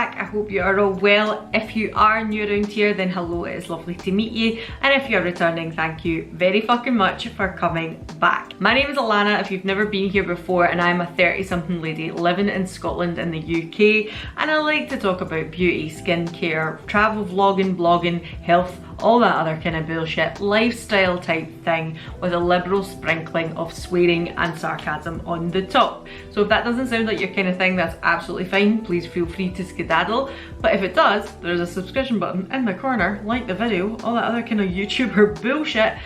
back. I hope you are all well. If you are new around here, then hello, it is lovely to meet you. And if you're returning, thank you very fucking much for coming back. My name is Alana, if you've never been here before, and I'm a 30-something lady living in Scotland in the UK. And I like to talk about beauty, skincare, travel vlogging, blogging, health, all that other kind of bullshit, lifestyle type thing with a liberal sprinkling of swearing and sarcasm on the top. So if that doesn't sound like your kind of thing, that's absolutely fine. Please feel free to skedaddle. But if it does, there's a subscription button in the corner, like the video, all that other kind of YouTuber bullshit.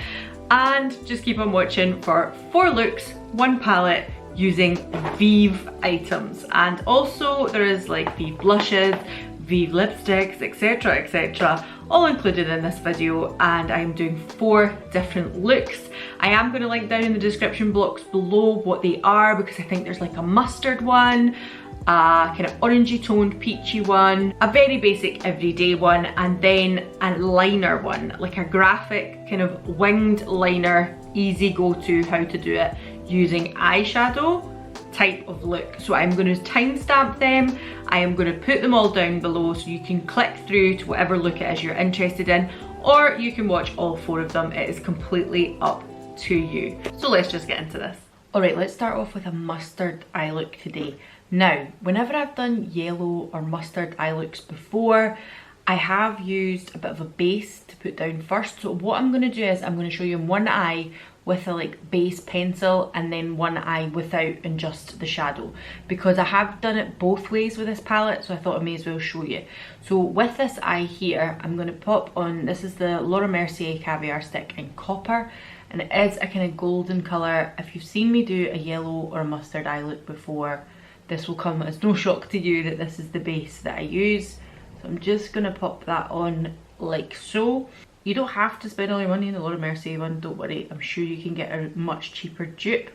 And just keep on watching for 4 looks, 1 palette, using VIEVE items. And also there is like VIEVE blushes, VIEVE lipsticks, etc, etc, all included in this video, and I'm doing 4 different looks. I am going to link down in the description box below what they are, because I think there's like a mustard one, a kind of orangey toned peachy one, a very basic everyday one, and then a liner one, like a graphic kind of winged liner, easy go-to how to do it using eyeshadow type of look. So I'm going to timestamp them. I am going to put them all down below so you can click through to whatever look it is you're interested in, or you can watch all 4 of them. It is completely up to you. So let's just get into this. Alright, let's start off with a mustard eye look today. Now, whenever I've done yellow or mustard eye looks before, I have used a bit of a base to put down first. So what I'm going to do is I'm going to show you in one eye with a like base pencil, and then one eye without and just the shadow, because I have done it both ways with this palette, so I thought I may as well show you. So with this eye here, I'm going to pop on, this is the Laura Mercier Caviar Stick in Copper, and it is a kind of golden colour. If you've seen me do a yellow or a mustard eye look before, this will come as no shock to you that this is the base that I use. So I'm just going to pop that on like so. You don't have to spend all your money on the Laura Mercier one, don't worry. I'm sure you can get a much cheaper dupe.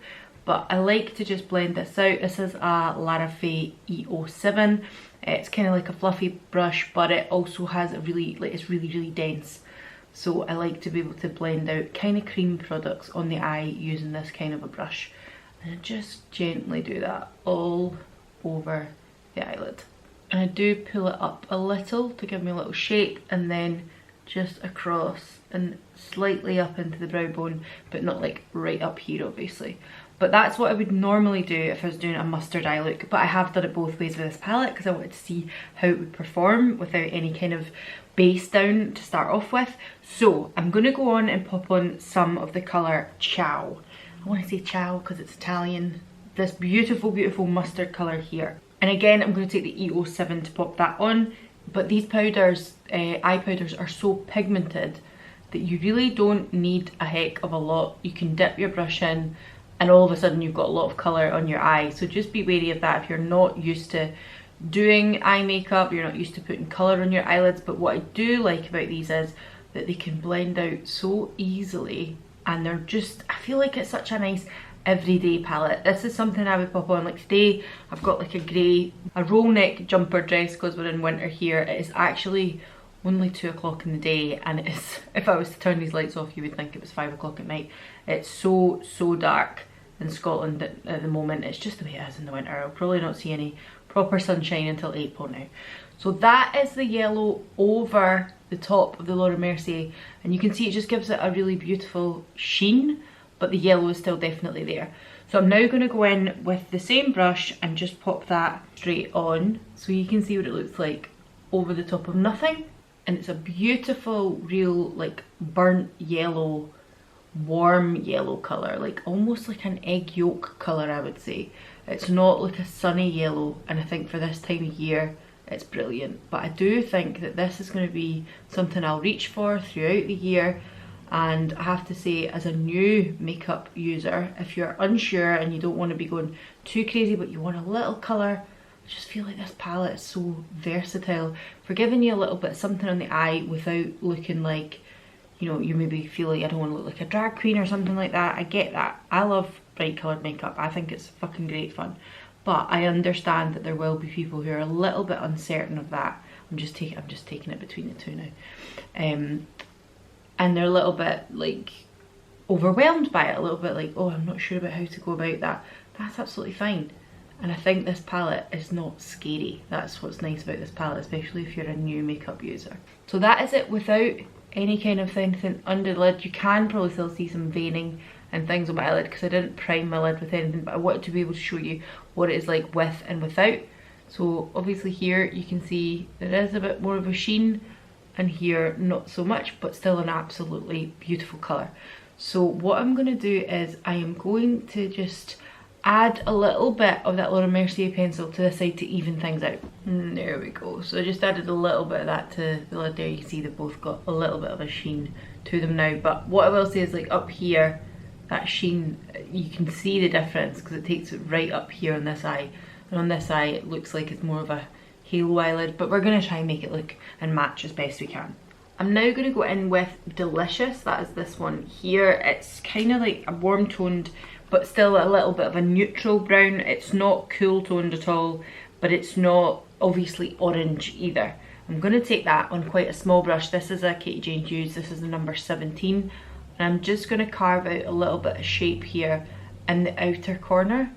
But I like to just blend this out. This is a Larafaye E07. It's kind of like a fluffy brush, but it also has a really, like, it's really, really dense. So I like to be able to blend out kind of cream products on the eye using this kind of a brush. And I just gently do that all over the eyelid. And I do pull it up a little to give me a little shape, and then just across and slightly up into the brow bone, but not like right up here obviously. But that's what I would normally do if I was doing a mustard eye look, but I have done it both ways with this palette because I wanted to see how it would perform without any kind of base down to start off with. So I'm going to go on and pop on some of the colour Ciao. I want to say Ciao because it's Italian. This beautiful, beautiful mustard colour here. And again, I'm going to take the E07 to pop that on. But these powders, eye powders, are so pigmented that you really don't need a heck of a lot. You can dip your brush in and all of a sudden you've got a lot of colour on your eye. So just be wary of that if you're not used to doing eye makeup, you're not used to putting colour on your eyelids. But what I do like about these is that they can blend out so easily, and they're just, I feel like it's such a nice everyday palette. This is something I would pop on. Like today I've got like a roll neck jumper dress because we're in winter here. It is actually only 2 o'clock in the day, and it is, if I was to turn these lights off you would think it was 5 o'clock at night. It's so dark in Scotland at the moment. It's just the way it is in the winter. I'll probably not see any proper sunshine until April now. So that is the yellow over the top of the Laura Mercier, and you can see it just gives it a really beautiful sheen, but the yellow is still definitely there. So I'm now going to go in with the same brush and just pop that straight on so you can see what it looks like over the top of nothing. And it's a beautiful, real, like burnt yellow, warm yellow colour, like almost like an egg yolk colour, I would say. It's not like a sunny yellow, and I think for this time of year it's brilliant. But I do think that this is going to be something I'll reach for throughout the year. And I have to say, as a new makeup user, if you're unsure and you don't want to be going too crazy but you want a little colour, I just feel like this palette is so versatile for giving you a little bit something on the eye without looking like, you know, you maybe feel like I don't want to look like a drag queen or something like that. I get that. I love bright coloured makeup. I think it's fucking great fun. But I understand that there will be people who are a little bit uncertain of that. I'm just taking it between the two now. And they're a little bit like overwhelmed by it, a little bit like, oh, I'm not sure about how to go about that. That's absolutely fine. And I think this palette is not scary. That's what's nice about this palette, especially if you're a new makeup user. So that is it without any kind of anything under the lid. You can probably still see some veining and things on my lid because I didn't prime my lid with anything, but I wanted to be able to show you what it is like with and without. So obviously here you can see there is a bit more of a sheen, and here not so much, but still an absolutely beautiful colour. So what I'm going to do is I am going to just add a little bit of that Laura Mercier pencil to the side to even things out. There we go. So I just added a little bit of that to the lid there. You can see they've both got a little bit of a sheen to them now. But what I will say is, like, up here, that sheen, you can see the difference because it takes it right up here on this eye. And on this eye it looks like it's more of a halo eyelid, but we're going to try and make it look and match as best we can. I'm now going to go in with Delicious. That is this one here. It's kind of like a warm toned but still a little bit of a neutral brown. It's not cool toned at all, but it's not obviously orange either. I'm going to take that on quite a small brush. This is a KJH Brushes. This is the number 17. And I'm just going to carve out a little bit of shape here in the outer corner,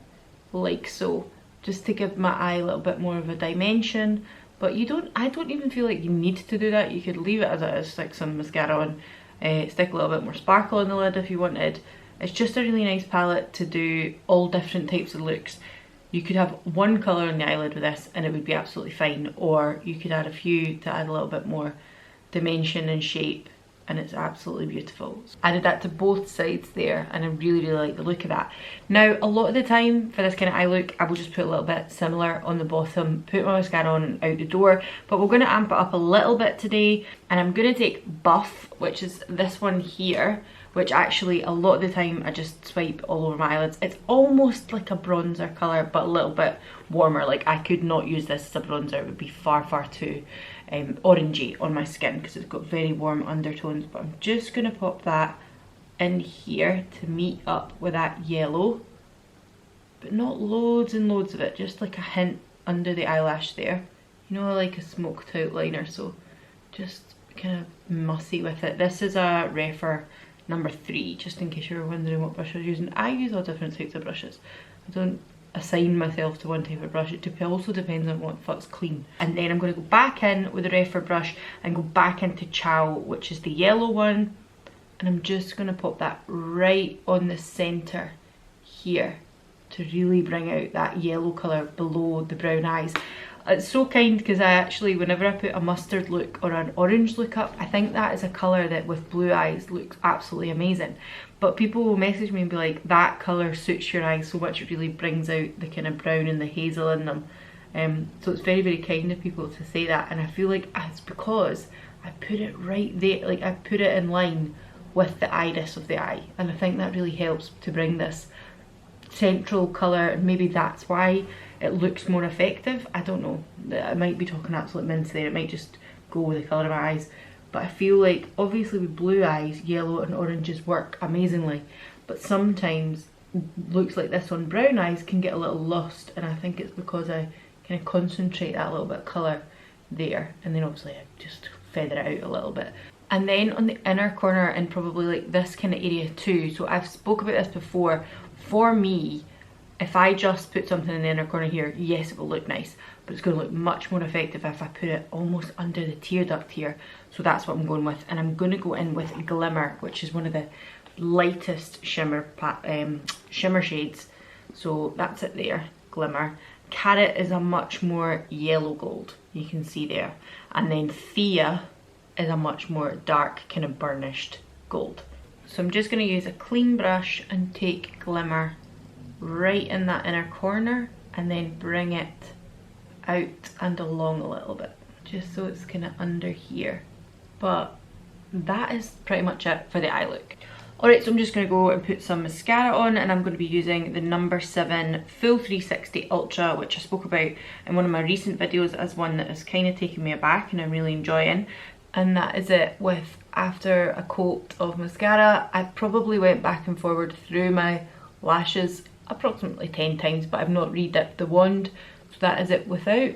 like so, just to give my eye a little bit more of a dimension. But I don't even feel like you need to do that. You could leave it as it is, stick some mascara on, stick a little bit more sparkle on the lid if you wanted. It's just a really nice palette to do all different types of looks. You could have one colour on the eyelid with this and it would be absolutely fine, or you could add a few to add a little bit more dimension and shape, and it's absolutely beautiful. I did that to both sides there and I really like the look of that. Now a lot of the time for this kind of eye look I will just put a little bit similar on the bottom, put my mascara on and out the door, but we're going to amp it up a little bit today, and I'm going to take Buff, which is this one here, which actually a lot of the time I just swipe all over my eyelids. It's almost like a bronzer colour but a little bit warmer. Like, I could not use this as a bronzer, it would be far too orangey on my skin because it's got very warm undertones. But I'm just going to pop that in here to meet up with that yellow, but not loads and loads of it, just like a hint under the eyelash there, you know, like a smoked out liner. So just kind of mussy with it. This is a Refr No3, just in case you were wondering what brush I was using. I use all different types of brushes. I don't assign myself to one type of brush. It also depends on what fuck's clean. And then I'm going to go back in with the Refr brush and go back into Chow, which is the yellow one, and I'm just going to pop that right on the centre here to really bring out that yellow colour below the brown eyes. It's so kind because I actually, whenever I put a mustard look or an orange look up, I think that is a colour that with blue eyes looks absolutely amazing. But people will message me and be like, that colour suits your eyes so much, it really brings out the kind of brown and the hazel in them. So it's very kind of people to say that, and I feel like it's because I put it right there, like I put it in line with the iris of the eye, and I think that really helps to bring this central colour, and maybe that's why it looks more effective. I don't know, I might be talking absolute mince there, it might just go with the colour of my eyes. But I feel like obviously with blue eyes, yellow and oranges work amazingly, but sometimes looks like this on brown eyes can get a little lost, and I think it's because I kind of concentrate that little bit of colour there, and then obviously I just feather it out a little bit. And then on the inner corner and probably like this kind of area too, so I've spoke about this before, for me, if I just put something in the inner corner here, yes, it will look nice, but it's going to look much more effective if I put it almost under the tear duct here. So that's what I'm going with, and I'm going to go in with Glimmer, which is one of the lightest shimmer shades. So that's it there, Glimmer. Carrot is a much more yellow gold, you can see there, and then Thea is a much more dark kind of burnished gold. So I'm just going to use a clean brush and take Glimmer right in that inner corner and then bring it out and along a little bit, just so it's kind of under here. But that is pretty much it for the eye look. Alright, so I'm just going to go and put some mascara on, and I'm going to be using the number 7 Full 360 Ultra, which I spoke about in one of my recent videos as one that has kind of taken me aback and I'm really enjoying. And that is it with, after a coat of mascara, I probably went back and forward through my lashes approximately 10 times, but I've not re-dipped the wand. So that is it without,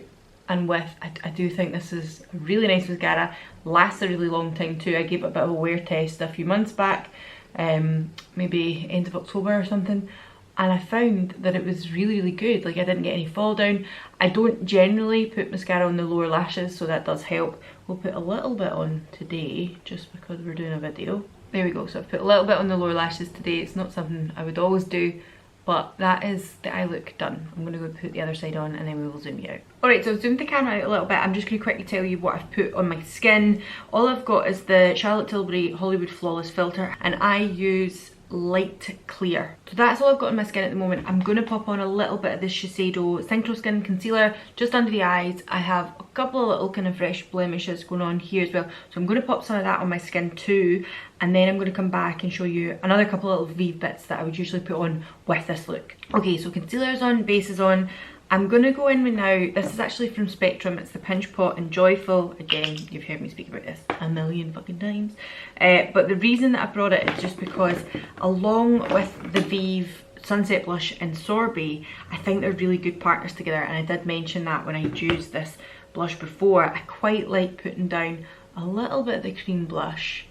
and with. I do think this is a really nice mascara, lasts a really long time too. I gave it a bit of a wear test a few months back, maybe end of October or something, and I found that it was really, really good. Like, I didn't get any fall down. I don't generally put mascara on the lower lashes, so that does help. We'll put a little bit on today just because we're doing a video. There we go. So I've put a little bit on the lower lashes today. It's not something I would always do, but that is the eye look done. I'm going to go put the other side on and then we will zoom you out. Alright, so I've zoomed the camera out a little bit. I'm just going to quickly tell you what I've put on my skin. All I've got is the Charlotte Tilbury Hollywood Flawless Filter, and I use light clear. So that's all I've got on my skin at the moment. I'm going to pop on a little bit of this Shiseido Synchro Skin Concealer just under the eyes. I have a couple of little kind of fresh blemishes going on here as well, so I'm going to pop some of that on my skin too, and then I'm going to come back and show you another couple of little Vieve bits that I would usually put on with this look. Okay, so concealer's on, base is on. I'm going to go in with now, this is actually from Spectrum, it's the Pinch Pot and Joyful. Again, you've heard me speak about this a million fucking times. But the reason that I brought it is just because along with the Vieve Sunset Blush and Sorbet, I think they're really good partners together, and I did mention that when I used this blush before. I quite like putting down a little bit of the cream blush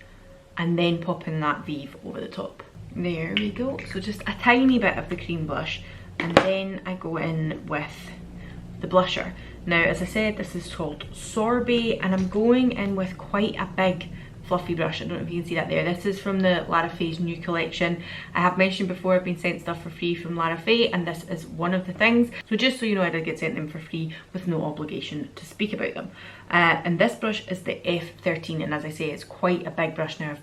and then popping that Vieve over the top. There we go, so just a tiny bit of the cream blush, and then I go in with the blusher. Now, as I said, this is called Sorbet, and I'm going in with quite a big fluffy brush. I don't know if you can see that there. This is from the Larafaye's new collection. I have mentioned before I've been sent stuff for free from Larafaye, and this is one of the things. So just so you know, I did get sent them for free with no obligation to speak about them. And this brush is the F13, and as I say, it's quite a big brush now.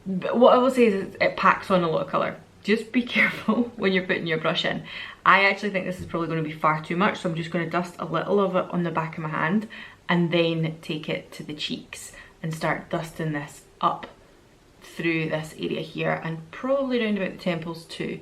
What I will say is it packs on a lot of colour. Just be careful when you're putting your brush in. I actually think this is probably going to be far too much, so I'm just going to dust a little of it on the back of my hand and then take it to the cheeks and start dusting this up through this area here and probably around about the temples too.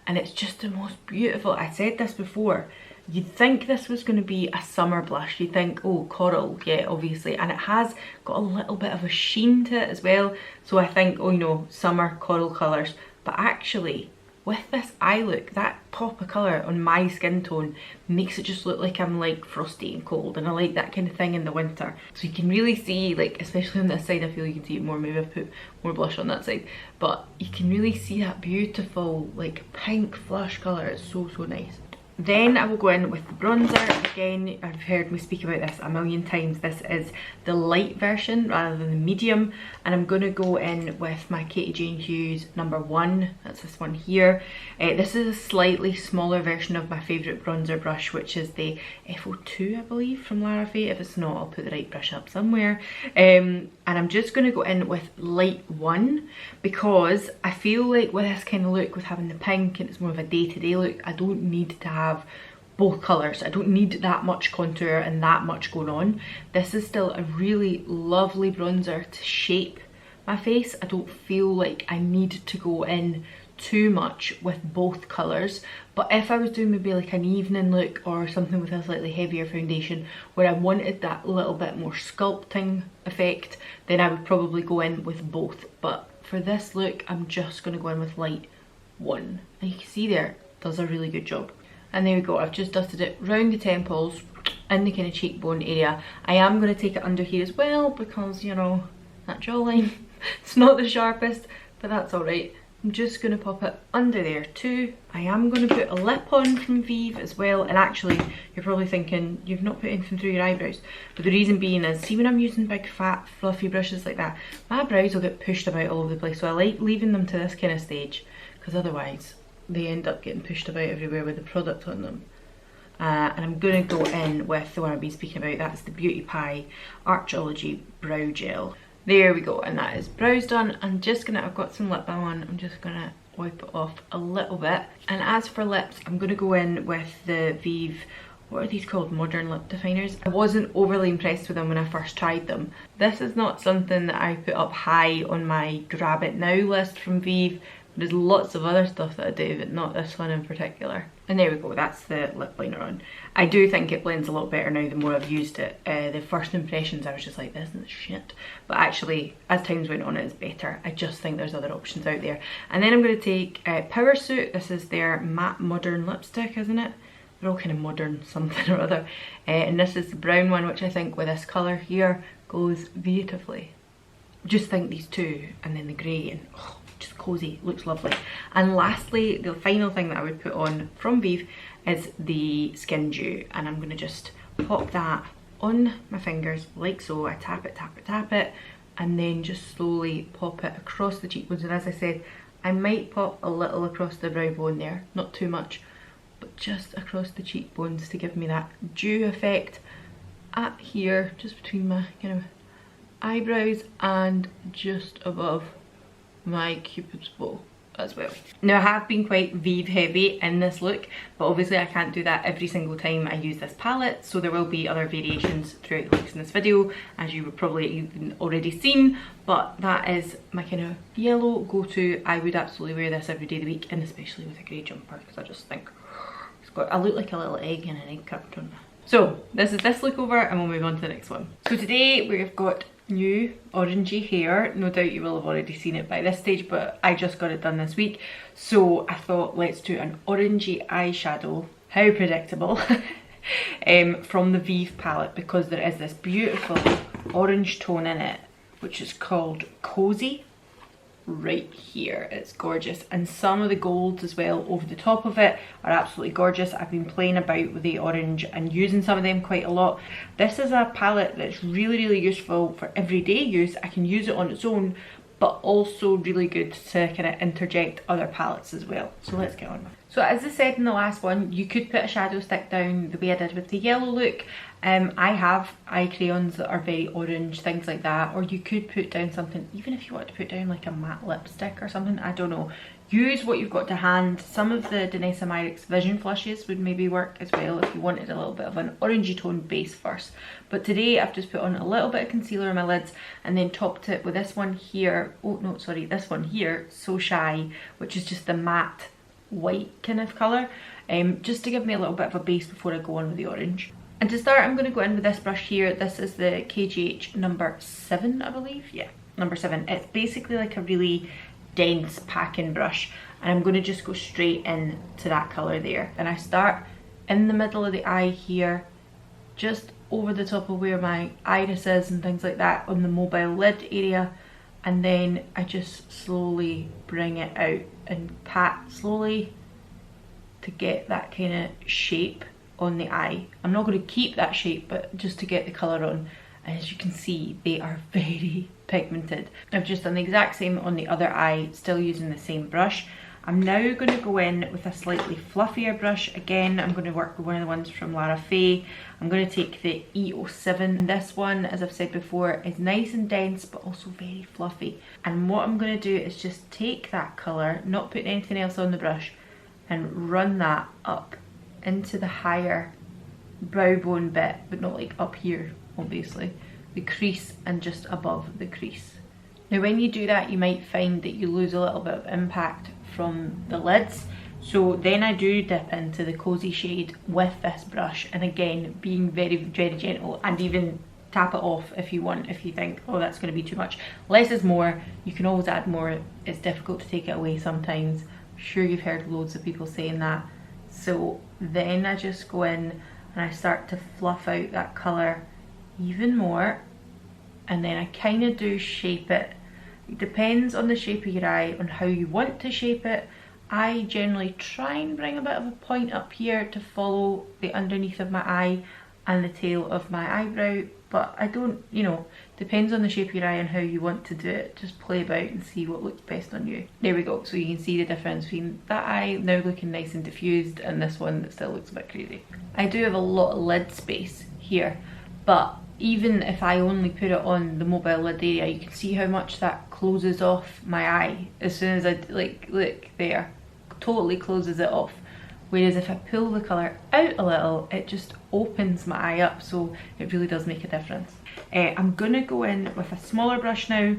And it's just the most beautiful. I said this before, you'd think this was going to be a summer blush. You'd think, oh, coral, yeah, obviously, and it has got a little bit of a sheen to it as well, so I think, oh, you know, summer coral colours. But actually, with this eye look, that pop of colour on my skin tone makes it just look like I'm like frosty and cold, and I like that kind of thing in the winter. So you can really see, like, especially on this side, I feel you can see it more. Maybe I've put more blush on that side, but you can really see that beautiful like pink flush colour. It's so, so nice. Then I will go in with the bronzer. Again, I've heard me speak about this a million times. This is the light version rather than the medium, and I'm going to go in with my Katie Jane Hughes #1. That's this one here. This is a slightly smaller version of my favourite bronzer brush, which is the FO2, I believe, from Larafaye. If it's not, I'll put the right brush up somewhere. And I'm just going to go in with light 1 because I feel like with this kind of look, with having the pink and it's more of a day-to-day look, I don't need to have both colours. I don't need that much contour and that much going on. This is still a really lovely bronzer to shape my face. I don't feel like I need to go in too much with both colours, but if I was doing maybe like an evening look or something with a slightly heavier foundation where I wanted that little bit more sculpting effect, then I would probably go in with both. But for this look, I'm just going to go in with light 1, and you can see there, it does a really good job. And there we go, I've just dusted it round the temples, in the kind of cheekbone area. I am going to take it under here as well because, you know, that jawline, it's not the sharpest, but that's alright. I'm just going to pop it under there too. I am going to put a lip on from Vieve as well, and actually you're probably thinking you've not put anything through your eyebrows, but the reason being is, see when I'm using big fat fluffy brushes like that, my brows will get pushed about all over the place, so I like leaving them to this kind of stage because otherwise they end up getting pushed about everywhere with the product on them. And I'm going to go in with the one I've been speaking about. That's the Beauty Pie Archology Brow Gel. There we go, and that is brows done. I'm just gonna, I've got some lip balm on, I'm just gonna wipe it off a little bit. And as for lips, I'm gonna go in with the Vieve, what are these called, Modern Lip Definers. I wasn't overly impressed with them when I first tried them. This is not something that I put up high on my grab it now list from Vieve. There's lots of other stuff that I do, but not this one in particular. And there we go, that's the lip liner on. I do think it blends a lot better now the more I've used it. The first impressions I was just like, this is shit. But actually, as times went on, it is better. I just think there's other options out there. And then I'm going to take Power Suit. This is their matte modern lipstick, isn't it? They're all kind of modern something or other. And this is the brown one, which I think with this colour here goes beautifully. Just think these two and then the grey, and oh, just cozy, looks lovely. And lastly, the final thing that I would put on from Vieve is the Skin Dew, and I'm gonna just pop that on my fingers like so. I tap it, tap it, tap it, and then just slowly pop it across the cheekbones. And as I said, I might pop a little across the brow bone there, not too much, but just across the cheekbones to give me that dew effect at here, just between my kind of eyebrows and just above my cupid's bow as well. Now I have been quite Vieve heavy in this look, but obviously I can't do that every single time I use this palette, so there will be other variations throughout the looks in this video, as you would probably even already seen, but that is my kind of yellow go-to. I would absolutely wear this every day of the week, and especially with a grey jumper, because I just think it's got, I look like a little egg in an egg cup, don't I? So this is this look over, and we'll move on to the next one. So today we've got new orangey hair. No doubt you will have already seen it by this stage, but I just got it done this week, so I thought let's do an orangey eyeshadow. How predictable. From the Vieve palette, because there is this beautiful orange tone in it which is called Cozy right here. It's gorgeous, and some of the golds as well over the top of it are absolutely gorgeous. I've been playing about with the orange and using some of them quite a lot. This is a palette that's really useful for everyday use. I can use it on its own, but also really good to kind of interject other palettes as well. So let's get on with it. So as I said in the last one, you could put a shadow stick down the way I did with the yellow look. I have eye crayons that are very orange, things like that, or you could put down something, even if you want to put down like a matte lipstick or something, I don't know. Use what you've got to hand. Some of the Danessa Myricks Vision Flushes would maybe work as well if you wanted a little bit of an orangey tone base first. But today I've just put on a little bit of concealer on my lids and then topped it with this one here, oh no sorry, this one here, So Shy, which is just the matte white kind of colour, just to give me a little bit of a base before I go on with the orange. And to start, I'm going to go in with this brush here. This is the KJH number 7, I believe. Yeah, number 7. It's basically like a really dense packing brush, and I'm going to just go straight in to that colour there. And I start in the middle of the eye here, just over the top of where my iris is and things like that on the mobile lid area, and then I just slowly bring it out and pat slowly to get that kind of shape on the eye. I'm not going to keep that shape, but just to get the colour on. And as you can see, they are very pigmented. I've just done the exact same on the other eye, still using the same brush. I'm now going to go in with a slightly fluffier brush. Again, I'm going to work with one of the ones from Larafaye. I'm going to take the E07. This one, as I've said before, is nice and dense, but also very fluffy. And what I'm going to do is just take that colour, not putting anything else on the brush, and run that up into the higher brow bone bit, but not like up here, obviously. The crease and just above the crease. Now when you do that, you might find that you lose a little bit of impact from the lids, so then I do dip into the Cozy shade with this brush, and again being very gentle, and even tap it off if you want, if you think, oh that's going to be too much. Less is more. You can always add more. It's difficult to take it away sometimes. I'm sure you've heard loads of people saying that. So then I just go in and I start to fluff out that colour even more, and then I kind of do shape it. It depends on the shape of your eye, on how you want to shape it. I generally try and bring a bit of a point up here to follow the underneath of my eye and the tail of my eyebrow, but I don't, you know, depends on the shape of your eye and how you want to do it. Just play about and see what looks best on you. There we go, so you can see the difference between that eye now looking nice and diffused and this one that still looks a bit crazy. I do have a lot of lid space here, but even if I only put it on the mobile lid area, you can see how much that closes off my eye as soon as I, like, look there, totally closes it off. Whereas if I pull the colour out a little, it just opens my eye up, so it really does make a difference. I'm gonna go in with a smaller brush now.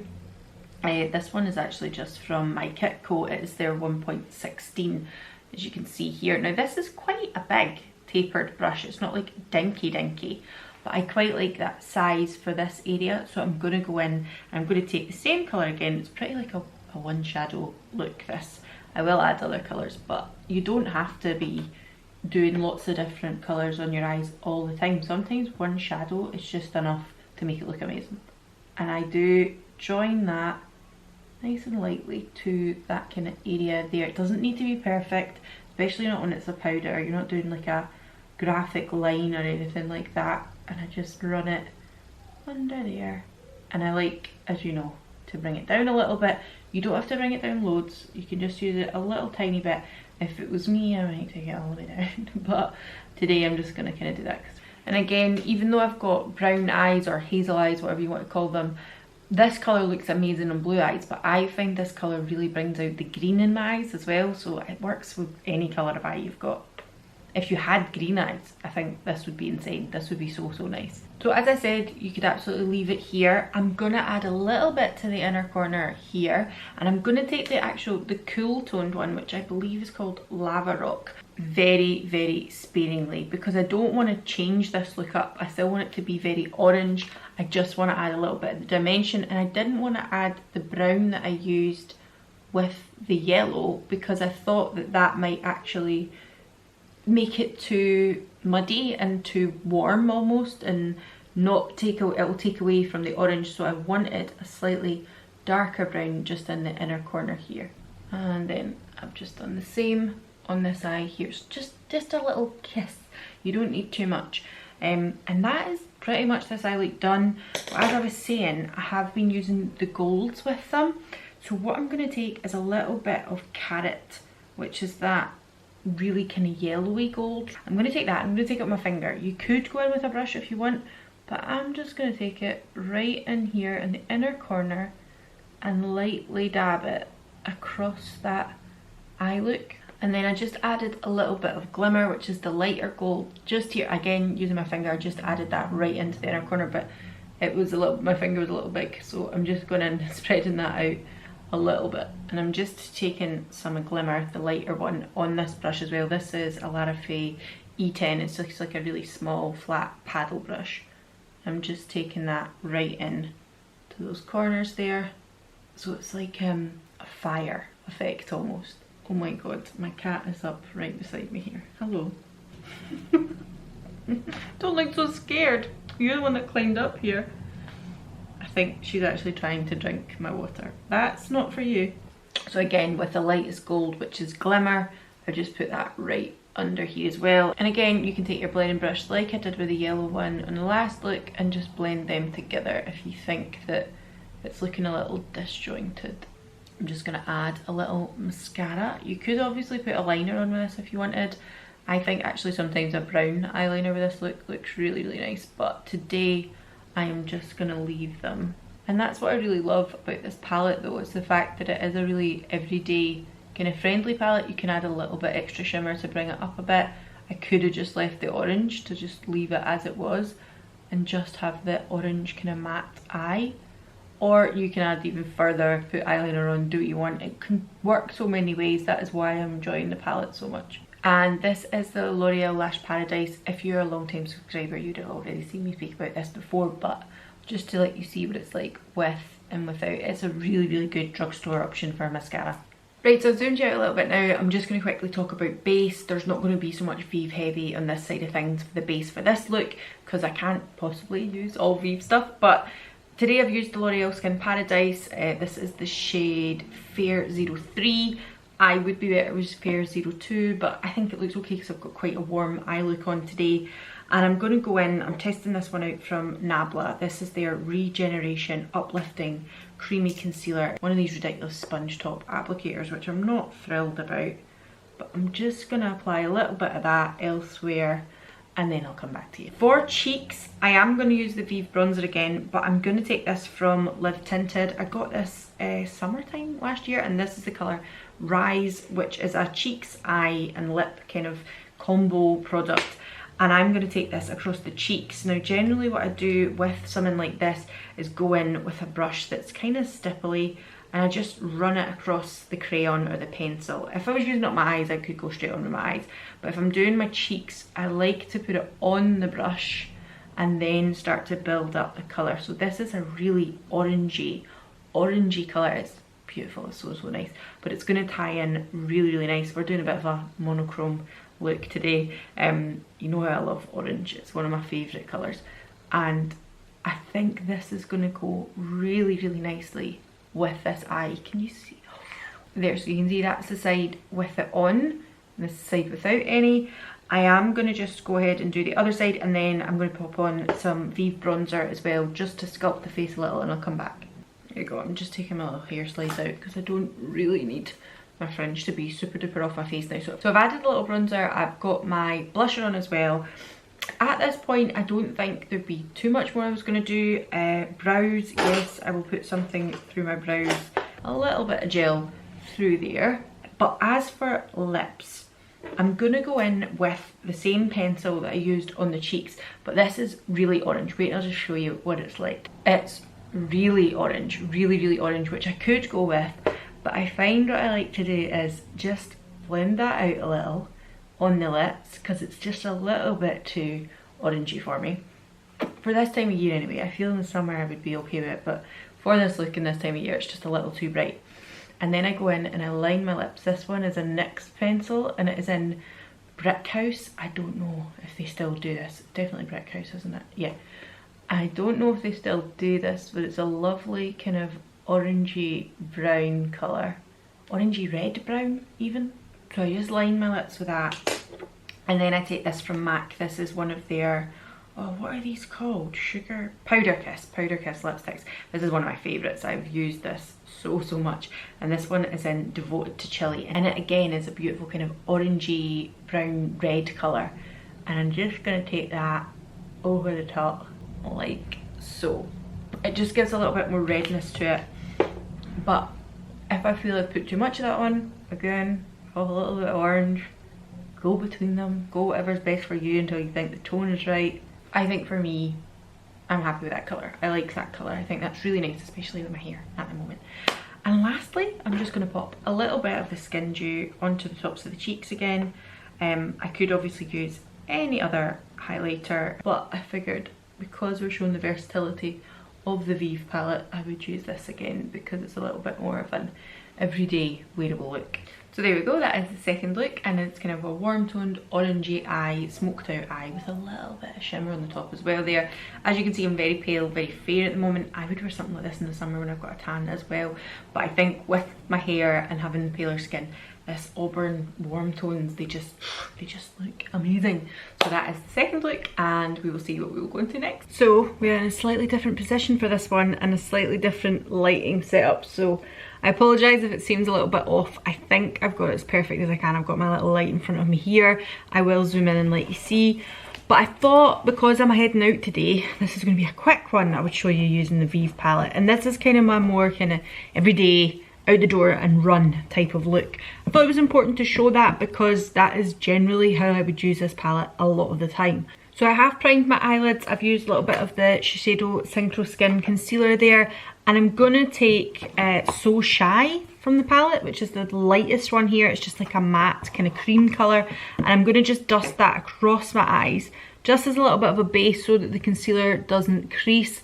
This one is actually just from my Kitco. It is their 1.16, as you can see here. Now this is quite a big tapered brush. It's not like dinky, but I quite like that size for this area. So I'm gonna go in and I'm gonna take the same colour again. It's pretty like a one shadow look, this. I will add other colours, but you don't have to be doing lots of different colours on your eyes all the time. Sometimes one shadow is just enough to make it look amazing. And I do join that nice and lightly to that kind of area there. It doesn't need to be perfect, especially not when it's a powder. You're not doing like a graphic line or anything like that. And I just run it under there. And I like, as you know, to bring it down a little bit. You don't have to bring it down loads. You can just use it a little tiny bit. If it was me, I might take it all the way down. But today I'm just going to kind of do that. And again, even though I've got brown eyes or hazel eyes, whatever you want to call them, this colour looks amazing on blue eyes, but I find this colour really brings out the green in my eyes as well, so it works with any colour of eye you've got. If you had green eyes, I think this would be insane. This would be so, so nice. So as I said, you could absolutely leave it here. I'm going to add a little bit to the inner corner here, and I'm going to take the cool toned one, which I believe is called Lava Rock, very, very sparingly, because I don't want to change this look up. I still want it to be very orange. I just want to add a little bit of the dimension, and I didn't want to add the brown that I used with the yellow because I thought that that might actually make it too muddy and too warm almost, and not take it'll take away from the orange. So I wanted a slightly darker brown just in the inner corner here. And then I've just done the same on this eye here. So just a little kiss. You don't need too much. And that is pretty much this eye look done. But as I was saying, I have been using the golds with them. So what I'm going to take is a little bit of Carrot, which is that really kind of yellowy gold. I'm going to take that, I'm going to take it with my finger. You could go in with a brush if you want, but I'm just going to take it right in here in the inner corner and lightly dab it across that eye look. And then I just added a little bit of Glimmer, which is the lighter gold, just here. Again, using my finger, I just added that right into the inner corner, but it was a little, my finger was a little big, so I'm just going in and spreading that out a little bit. And I'm just taking some Glimmer, the lighter one, on this brush as well. This is a Larafaye E10. It's just like a really small flat paddle brush. I'm just taking that right in to those corners there, so it's like a fire effect almost. Oh my god, my cat is up right beside me here. Hello. Don't look so scared. You're the one that climbed up here. I think she's actually trying to drink my water. That's not for you. So again, with the lightest gold, which is Glimmer, I just put that right under here as well. And again, you can take your blending brush like I did with the yellow one on the last look and just blend them together if you think that it's looking a little disjointed. I'm just going to add a little mascara. You could obviously put a liner on with this if you wanted. I think actually sometimes a brown eyeliner with this look looks really, really nice, but today I am just going to leave them. And that's what I really love about this palette though, is the fact that it is a really everyday kind of friendly palette. You can add a little bit extra shimmer to bring it up a bit. I could have just left the orange to just leave it as it was and just have the orange kind of matte eye. Or you can add even further, put eyeliner on, do what you want. It can work so many ways. That is why I'm enjoying the palette so much. And this is the L'Oreal Lash Paradise. If you're a long time subscriber, you'd have already seen me speak about this before, but just to let you see what it's like with and without, it's a really, really good drugstore option for mascara. Right, so I've zoomed you out a little bit now. I'm just going to quickly talk about base. There's not going to be so much Vieve heavy on this side of things for the base for this look, because I can't possibly use all Vieve stuff, but today I've used the L'Oreal Skin Paradise. This is the shade Fair 03. I would be better with Fair 02, but I think it looks okay because I've got quite a warm eye look on today. And I'm going to go in, I'm testing this one out from Nabla. This is their Regeneration Uplifting Creamy Concealer. One of these ridiculous sponge top applicators, which I'm not thrilled about. But I'm just going to apply a little bit of that elsewhere, and then I'll come back to you. For cheeks, I am going to use the Vieve bronzer again, but I'm going to take this from Live Tinted. I got this summertime last year, and this is the colour Rise, which is a cheeks, eye and lip kind of combo product. And I'm going to take this across the cheeks. Now generally what I do with something like this is go in with a brush that's kind of stipply, and I just run it across the crayon or the pencil. If I was using it on my eyes, I could go straight on with my eyes. But if I'm doing my cheeks, I like to put it on the brush and then start to build up the colour. So this is a really orangey colour. It's beautiful, it's so, so nice. But it's going to tie in really, really nice. We're doing a bit of a monochrome look today. You know how I love orange. It's one of my favourite colours. And I think this is going to go really, really nicely with this eye. Can you see? There, so you can see that's the side with it on, this side without any. I am going to just go ahead and do the other side, and then I'm going to pop on some VIEVE bronzer as well, just to sculpt the face a little, and I'll come back. There you go, I'm just taking my little hair slice out because I don't really need my fringe to be super duper off my face now. So I've added a little bronzer, I've got my blusher on as well. At this point, I don't think there'd be too much more I was going to do. Brows, yes, I will put something through my brows, a little bit of gel through there. But as for lips, I'm going to go in with the same pencil that I used on the cheeks, but this is really orange. Wait, I'll just show you what it's like. It's really orange, really orange, which I could go with, but I find what I like to do is just blend that out a little on the lips, because it's just a little bit too orangey for me. For this time of year anyway, I feel in the summer I would be okay with it, but for this look in this time of year, it's just a little too bright. And then I go in and I line my lips. This one is a NYX pencil and it is in Brick House. I don't know if they still do this. Definitely Brick House, isn't it? Yeah. I don't know if they still do this, but it's a lovely kind of orangey brown colour. Orangey red brown even. So I just line my lips with that. And then I take this from MAC. This is one of their, oh, what are these called? Sugar? Powder Kiss lipsticks. This is one of my favourites. I've used this so much. And this one is in Devoted to Chili. And it again is a beautiful kind of orangey brown red colour. And I'm just going to take that over the top like so. It just gives a little bit more redness to it. But if I feel I've put too much of that on, again, have a little bit of orange. Go between them. Go whatever's best for you until you think the tone is right. I think for me, I'm happy with that colour. I like that colour. I think that's really nice, especially with my hair at the moment. And lastly, I'm just going to pop a little bit of the Skin Dew onto the tops of the cheeks again. I could obviously use any other highlighter, but I figured because we're showing the versatility of the VIEVE palette, I would use this again because it's a little bit more of an everyday wearable look. So there we go, that is the second look, and it's kind of a warm toned orangey eye, smoked out eye with a little bit of shimmer on the top as well there. As you can see, I'm very pale, very fair at the moment. I would wear something like this in the summer when I've got a tan as well, but I think with my hair and having paler skin, this auburn warm tones, they just look amazing. So that is the second look, and we will see what we will go into next. So we're in a slightly different position for this one and a slightly different lighting setup, so I apologise if it seems a little bit off. I think I've got it as perfect as I can. I've got my little light in front of me here. I will zoom in and let you see. But I thought because I'm heading out today, this is going to be a quick one. I would show you using the VIEVE palette. And this is kind of my more kind of everyday, out the door and run type of look. I thought it was important to show that because that is generally how I would use this palette a lot of the time. So I have primed my eyelids. I've used a little bit of the Shiseido Synchro Skin Concealer there. And I'm going to take So Shy from the palette, which is the lightest one here. It's just like a matte kind of cream colour. And I'm going to just dust that across my eyes, just as a little bit of a base so that the concealer doesn't crease.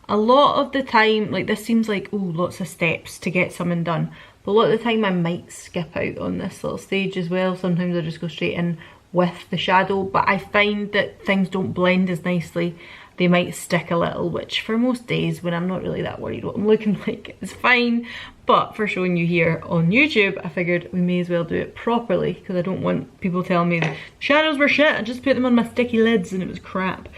A lot of the time, like this seems like, oh, lots of steps to get something done. But a lot of the time I might skip out on this little stage as well. Sometimes I just go straight in with the shadow. But I find that things don't blend as nicely. They might stick a little, which for most days when I'm not really that worried what I'm looking like is fine. But for showing you here on YouTube, I figured we may as well do it properly because I don't want people telling me the shadows were shit. I just put them on my sticky lids and it was crap.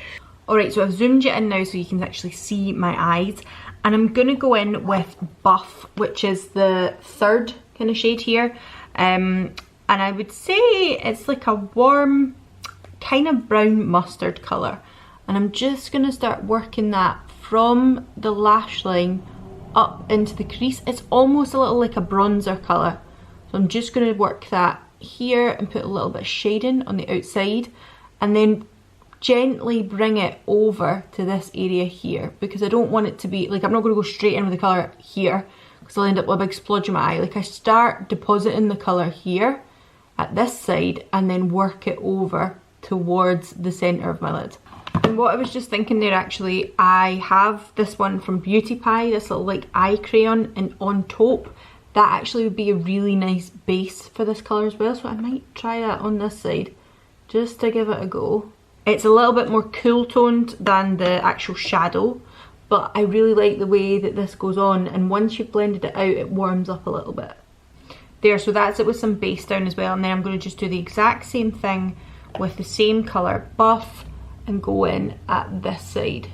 Alright, so I've zoomed it in now so you can actually see my eyes. And I'm going to go in with Buff, which is the third kind of shade here. And I would say it's like a warm, kind of brown mustard colour. And I'm just going to start working that from the lash line up into the crease. It's almost a little like a bronzer colour. So I'm just going to work that here and put a little bit of shading on the outside. And then gently bring it over to this area here. Because I don't want it to be, like I'm not going to go straight in with the colour here. Because I'll end up with a big splodge in my eye. Like I start depositing the colour here at this side and then work it over towards the centre of my lid. And what I was just thinking there actually, I have this one from Beauty Pie, this little like eye crayon, and on top, that actually would be a really nice base for this colour as well. So I might try that on this side, just to give it a go. It's a little bit more cool toned than the actual shadow, but I really like the way that this goes on, and once you've blended it out, it warms up a little bit. There, so that's it with some base down as well, and then I'm going to just do the exact same thing with the same colour, buff, and go in at this side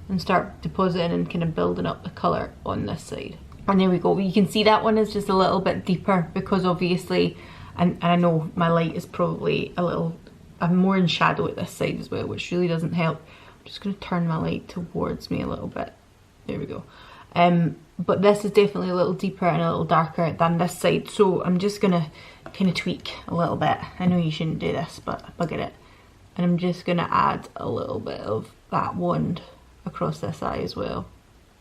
and start depositing and kind of building up the colour on this side. And there we go. You can see that one is just a little bit deeper because obviously, and I know my light is probably a little, I'm more in shadow at this side as well, which really doesn't help. I'm just going to turn my light towards me a little bit. There we go. But this is definitely a little deeper and a little darker than this side, so I'm just going to kind of tweak a little bit. I know you shouldn't do this, but bugger it. And I'm just going to add a little bit of that wand across this eye as well.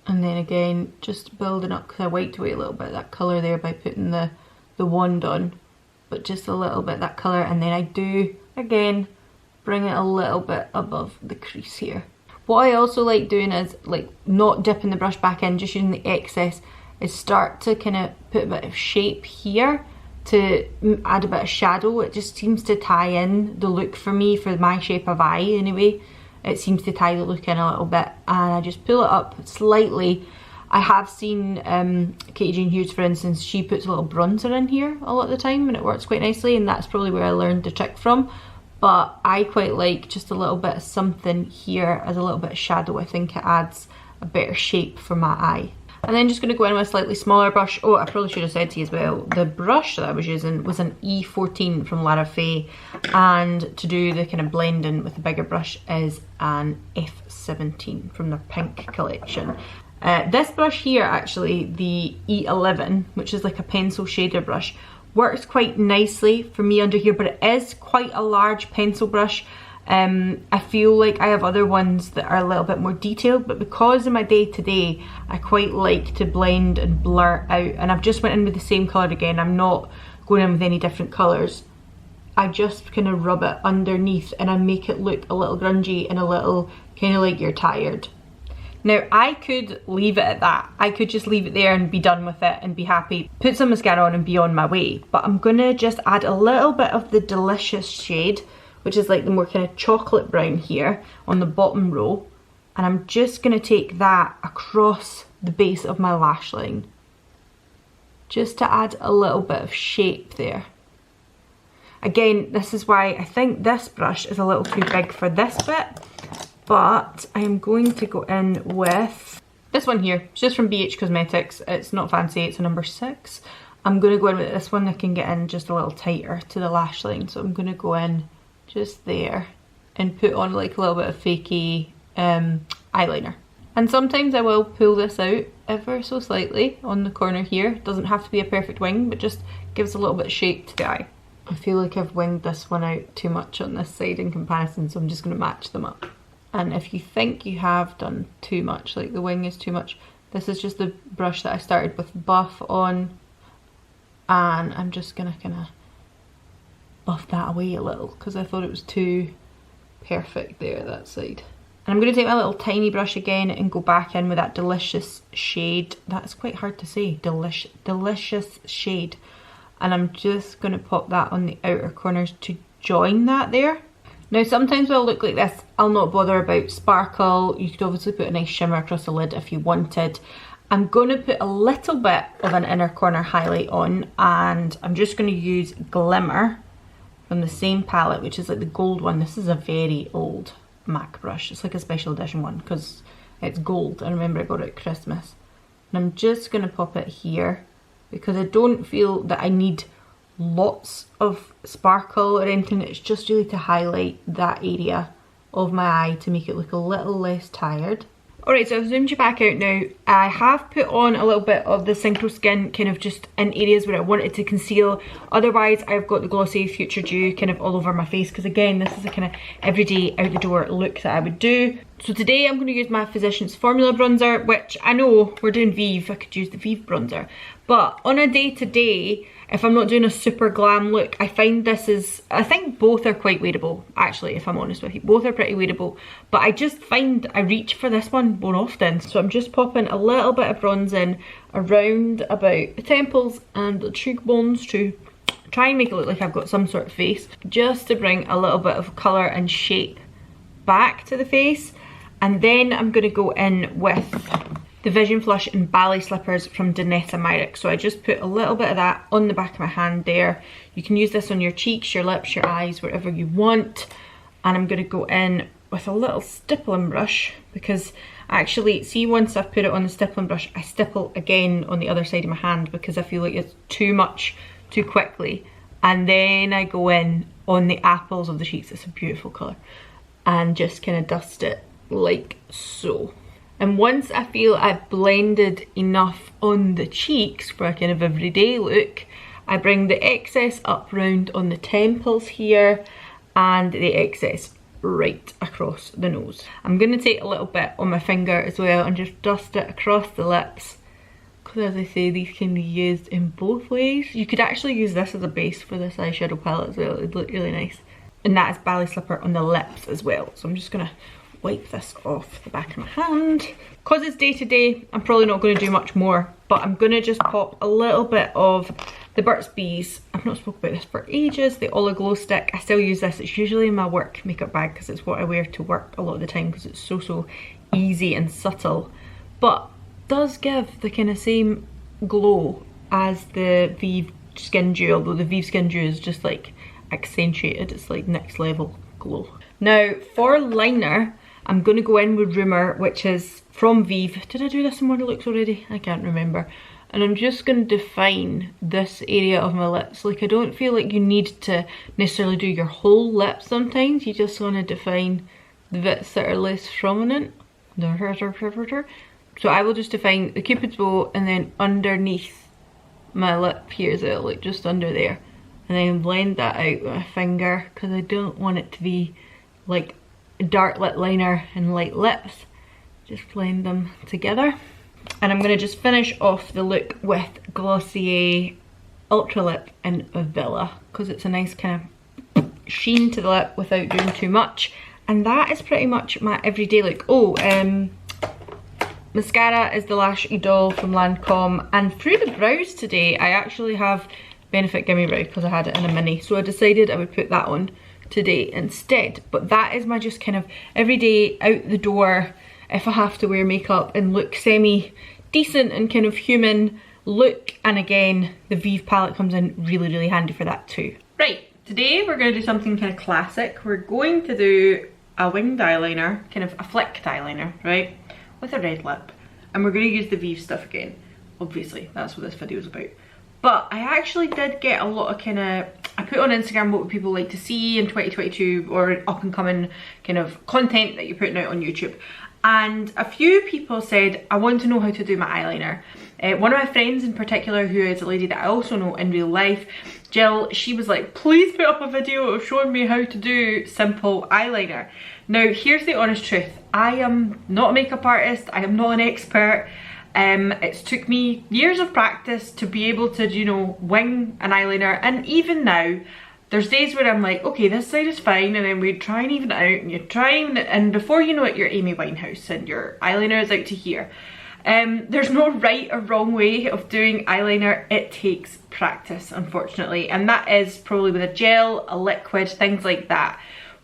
And then again, just building up, because I wiped away a little bit of that colour there by putting the wand on, but just a little bit of that colour. And then I do, again, bring it a little bit above the crease here. What I also like doing is, like, not dipping the brush back in, just using the excess, is start to kind of put a bit of shape here to add a bit of shadow. It just seems to tie in the look for me, for my shape of eye anyway. It seems to tie the look in a little bit, and I just pull it up slightly. I have seen KJH Hughes, for instance, she puts a little bronzer in here a lot of the time and it works quite nicely, and that's probably where I learned the trick from. But I quite like just a little bit of something here as a little bit of shadow. I think it adds a better shape for my eye. And then just going to go in with a slightly smaller brush. Oh, I probably should have said to you as well, the brush that I was using was an E14 from Larafaye, and to do the kind of blending with the bigger brush is an F17 from their pink collection. This brush here, actually, the E11, which is like a pencil shader brush, works quite nicely for me under here, but it is quite a large pencil brush. I feel like I have other ones that are a little bit more detailed, but because in my day-to-day I quite like to blend and blur out, and I've just went in with the same colour again. I'm not going in with any different colours. I just kind of rub it underneath and I make it look a little grungy and a little kind of like you're tired. Now, I could leave it at that. I could just leave it there and be done with it and be happy, put some mascara on and be on my way. But I'm gonna just add a little bit of the Delicious shade, which is like the more kind of chocolate brown here on the bottom row. And I'm just gonna take that across the base of my lash line, just to add a little bit of shape there. Again, this is why I think this brush is a little too big for this bit. But I'm going to go in with this one here. It's just from BH Cosmetics. It's not fancy, it's a number 6. I'm going to go in with this one that can get in just a little tighter to the lash line. So I'm going to go in just there and put on like a little bit of fakey eyeliner. And sometimes I will pull this out ever so slightly on the corner here. It doesn't have to be a perfect wing, but just gives a little bit of shape to the eye. I feel like I've winged this one out too much on this side in comparison, so I'm just going to match them up. And if you think you have done too much, like the wing is too much, this is just the brush that I started with buff on, and I'm just gonna kind of buff that away a little because I thought it was too perfect there, that side. And I'm gonna take my little tiny brush again and go back in with that Delicious shade. That's quite hard to say, Delicious shade. And I'm just gonna pop that on the outer corners to join that there. Now, sometimes when I look like this, I'll not bother about sparkle. You could obviously put a nice shimmer across the lid if you wanted. I'm going to put a little bit of an inner corner highlight on, and I'm just going to use Glimmer from the same palette, which is like the gold one. This is a very old MAC brush. It's like a special edition one because it's gold. I remember I got it at Christmas. And I'm just going to pop it here because I don't feel that I need lots of sparkle or anything. It's just really to highlight that area of my eye to make it look a little less tired. Alright, so I've zoomed you back out now. I have put on a little bit of the Synchro Skin kind of just in areas where I wanted to conceal. Otherwise, I've got the glossy Future Dew kind of all over my face because again, this is a kind of everyday out the door look that I would do. So today I'm going to use my Physicians Formula bronzer, which I know we're doing Vieve, I could use the Vieve bronzer. But on a day-to-day, if I'm not doing a super glam look, I find this is, I think both are quite wearable, actually, if I'm honest with you. Both are pretty wearable, but I just find I reach for this one more often. So I'm just popping a little bit of bronze in around about the temples and the cheekbones to try and make it look like I've got some sort of face, just to bring a little bit of colour and shape back to the face. And then I'm going to go in with the Vision Flush and Ballet Slippers from Danessa Myrick. So I just put a little bit of that on the back of my hand there. You can use this on your cheeks, your lips, your eyes, wherever you want. And I'm going to go in with a little stippling brush, because actually, see, once I've put it on the stippling brush, I stipple again on the other side of my hand because I feel like it's too much too quickly. And then I go in on the apples of the cheeks, it's a beautiful colour, and just kind of dust it like so. And once I feel I've blended enough on the cheeks for a kind of everyday look, I bring the excess up round on the temples here and the excess right across the nose. I'm going to take a little bit on my finger as well and just dust it across the lips, because as I say, these can be used in both ways. You could actually use this as a base for this eyeshadow palette as well, it'd look really nice. And that is Ballet Slipper on the lips as well. So I'm just going to wipe this off the back of my hand. Because it's day to day, I'm probably not going to do much more, but I'm going to just pop a little bit of the Burt's Bees. I've not spoken about this for ages, the All Glow Stick. I still use this, it's usually in my work makeup bag because it's what I wear to work a lot of the time because it's so easy and subtle, but does give the kind of same glow as the Vieve Skin Dew, although the Vieve Skin Dew is just like accentuated, it's like next level glow. Now for liner, I'm going to go in with Rumour, which is from Vieve. Did I do this in Model Looks already? I can't remember. And I'm just going to define this area of my lips. Like, I don't feel like you need to necessarily do your whole lip sometimes. You just want to define the bits that are less prominent. So I will just define the Cupid's bow and then underneath my lip here as well, like just under there. And then blend that out with my finger because I don't want it to be like dark lip liner and light lips. Just blend them together. And I'm going to just finish off the look with Glossier Ultra Lip in Villa because it's a nice kind of sheen to the lip without doing too much. And that is pretty much my everyday look. Oh, mascara is the Lash Idol from Lancome, and through the brows today I actually have Benefit Gimme Brow because I had it in a mini, so I decided I would put that on today instead. But that is my just kind of everyday out the door, if I have to wear makeup and look semi decent and kind of human look. And again, the Vieve palette comes in really handy for that too. Right, today we're going to do something kind of classic. We're going to do a winged eyeliner, kind of a flicked eyeliner, right, with a red lip, and we're going to use the Vieve stuff again. Obviously that's what this video is about. But I actually did get a lot of kind of, I put on Instagram what would people like to see in 2022 or up and coming kind of content that you're putting out on YouTube. And a few people said, I want to know how to do my eyeliner. One of my friends in particular, who is a lady that I also know in real life, Jill, she was like, please put up a video of showing me how to do simple eyeliner. Now, here's the honest truth. I am not a makeup artist. I am not an expert. It's took me years of practice to be able to, you know, wing an eyeliner. And even now, there's days where I'm like, okay, this side is fine, and then we try and even it out, and you try and before you know it, you're Amy Winehouse and your eyeliner is out to here. There's no right or wrong way of doing eyeliner. It takes practice, unfortunately, and that is probably with a gel, a liquid, things like that.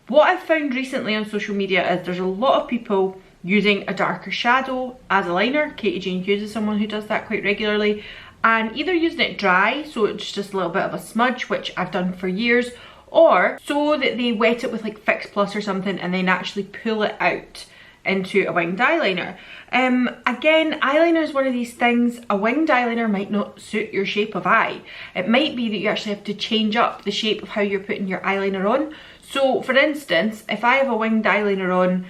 What I've found recently on social media is there's a lot of people using a darker shadow as a liner. KJH uses someone who does that quite regularly, and either using it dry, so it's just a little bit of a smudge, which I've done for years, or so that they wet it with like Fix Plus or something and then actually pull it out into a winged eyeliner. Again, eyeliner is one of these things, a winged eyeliner might not suit your shape of eye. It might be that you actually have to change up the shape of how you're putting your eyeliner on. So for instance, if I have a winged eyeliner on,